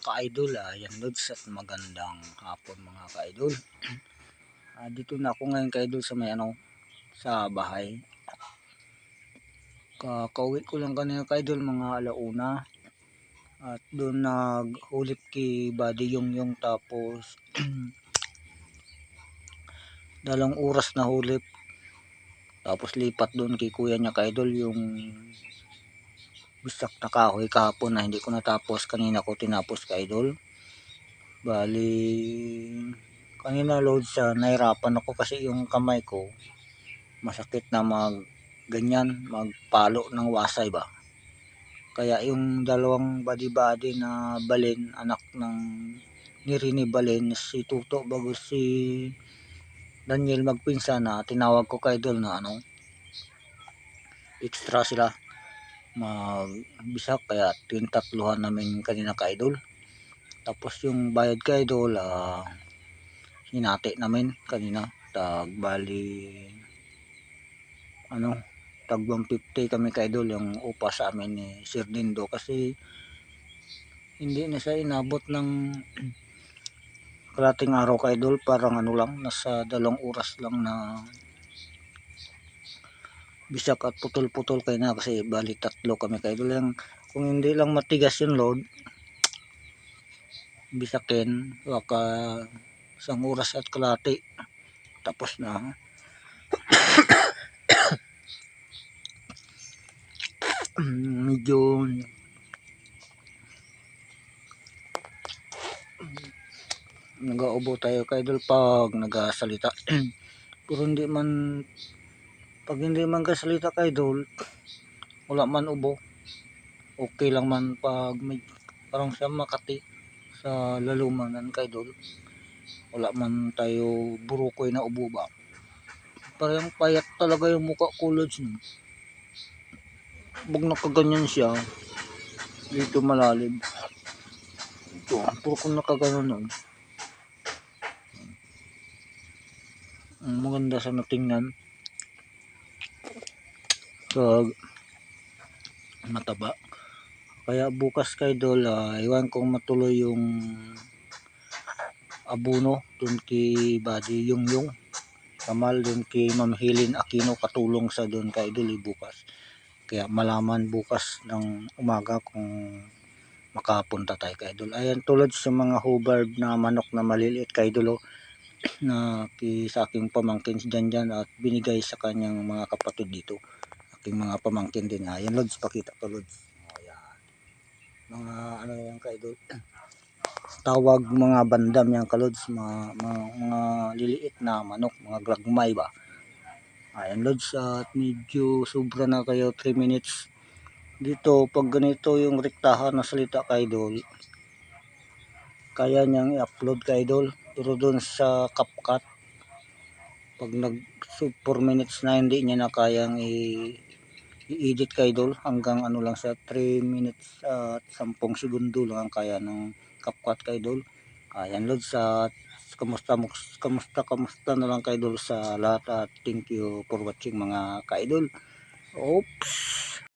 ka-idol, yan lods at magandang hapon mga ka-idol. Dito na ako ngayon ka-idol sa may sa bahay. Kakauwi ko lang kanina ka-idol mga alauna. At doon naghulip kay Buddy yung tapos dalawang oras na hulip. Tapos lipat doon kay kuya niya ka-idol yung bisak na kahoy kahapon na hindi ko natapos, kanina ko tinapos ka-idol. Bali kanina load sa nahirapan ako kasi yung kamay ko masakit na ganyan magpalo ng wasay ba. Kaya yung dalawang badi-badi na balin, anak ng Nirini Balin, si Tuto bago si Daniel magpinsan, na tinawag ko ka-idol na extra sila magbisak, kaya tinatluhan namin kanina ka-idol. Tapos yung bayad ka-idol, hinati namin kanina, bali tag 150 kami ka-idol yung upa sa amin ni Sir Dindo, kasi hindi na siya inabot ng kalating araw ka-idol, parang lang, nasa 2 oras lang na bisak at putol-putol kayo na, kasi bali 3 kami ka-idol. Kung hindi lang matigas yung load, bisakin baka 1 oras at kalahati tapos na. Medyo nag-aubo tayo ka-idol pag nagasalita. Pero pag hindi man kasalita ka-idol, wala man ubo, okay lang man. Pag may parang siya Makati sa lalumanan ka-idol, wala man tayo burukoy na ubo ba. Parang payat talaga yung mukha ko lods. Pag nakaganyan siya dito malalim, ito puro ko nakaganon maganda sa natingnan, so mataba. Kaya bukas ka-idol, iwan kong matuloy yung abono dun kay Buddy yung Kamal, dun kay Ma'am Helen Aquino, katulong sa dun ka-idol bukas. Kaya malaman bukas ng umaga kung makapunta tayo ka-idol. Ayan, tulad sa mga Hubbard na manok na maliliit ka-idol, na sa aking pamangkin si Janjan at binigay sa kanyang mga kapatid dito, aking mga pamangkin din. Ayan lods, pakita ko lods. Ayan, mga yan ka-idol, tawag mga bandam yan ka-lods, mga liliit na manok, mga glagmay ba. Ayan lods, at medyo sobra na kayo 3 minutes dito. Pag ganito yung rektahan na salita ka-idol, kaya niyang i-upload ka-idol. Pero doon sa CapCut, pag nag 4 minutes na, hindi niya na kayang i-edit ka-idol. Hanggang lang sa 3 minutes at 10 segundo lang ang kaya ng CapCut ka-idol. Ayan lods, at kamusta na lang ka-idol sa lahat, at thank you for watching mga ka-idol. Oops.